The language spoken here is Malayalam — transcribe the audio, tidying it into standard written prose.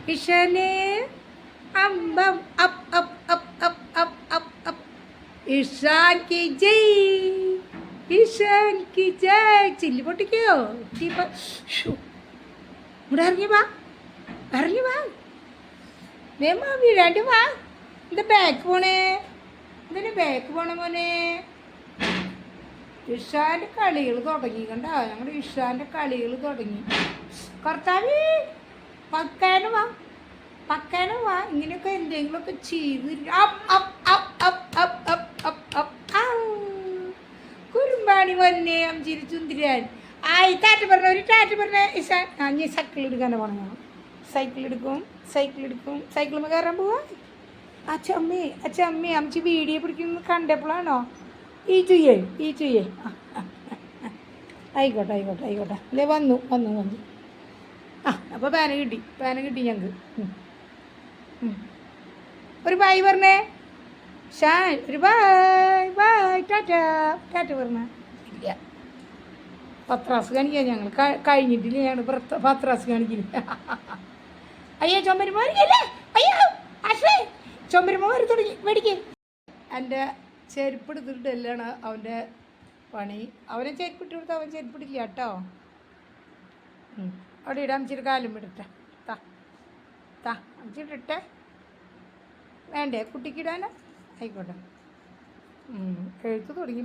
ഇഷാനെ അമ്പം up up up up up up up Ishan കി ജയ് ഇഷാൻ കി ജയ് ചില്ലി പൊട്ടിക്കോ ഇവിടെ ഇറങ്ങി വാ വേമാ വീഴാണ്ട് വാ എന്താ ബാക്ക് പോണേ ഇതിന് ബാക്ക് പോണ മോനെ ഇഷാൻ്റെ കളികൾ തുടങ്ങി കണ്ടോ ഞങ്ങളുടെ ഇഷാൻ്റെ കളികൾ തുടങ്ങി കർത്താവ് പക്കാനും വാ ഇങ്ങനെയൊക്കെ എന്തെങ്കിലുമൊക്കെ ചെയ്ത് കുറുമ്പാണി വന്നെ അഞ്ചിരി ചുന്തിരാൻ ആയി ടാറ്റ പറഞ്ഞ ഒരു ടാറ്റ പറഞ്ഞ ഇഷാൻ ഞാൻ സൈക്കിൾ എടുക്കാൻ പോകണം സൈക്കിൾ എടുക്കും സൈക്കിൾ കയറാൻ പോവാ അച്ഛമ്മേ അമ്മച്ചി വീഡിയോ പിടിക്കുന്നത് കണ്ടപ്പോഴാണോ ഈ ചുയ്യേ ആയിക്കോട്ടെ അല്ലേ വന്നു അപ്പോൾ പാന കിട്ടി ഞങ്ങൾക്ക് ഒരു ബായ് പറഞ്ഞേ ഷാൻ ഒരു ബായ് ടാറ്റ പറഞ്ഞ ഇല്ല പത്രാസ് കാണിക്കാൻ ഞങ്ങൾ കഴിഞ്ഞിട്ടില്ല ഞങ്ങൾ പത്രാസ് കാണിക്കില്ല അയ്യോ ചുമരുമോ അയ്യോ അശ്വേ ചുമരുമോ വരെ തുടങ്ങി മേടിക്കേ എൻ്റെ ചെരുപ്പ് എടുത്തിട്ടല്ലാണ് അവൻ്റെ പണി അവനെ ചെരുപ്പിട്ട് കൊടുത്താൽ അവൻ ചെരുപ്പിടില്ല കേട്ടോ അവിടെ ഇടാം ഇച്ചിരി കാലും ഇടട്ടെ അമിച്ചിട്ടിട്ടെ വേണ്ടേ കുട്ടിക്കിടാൻ ആയിക്കോട്ടെ എഴുത്ത് തുടങ്ങി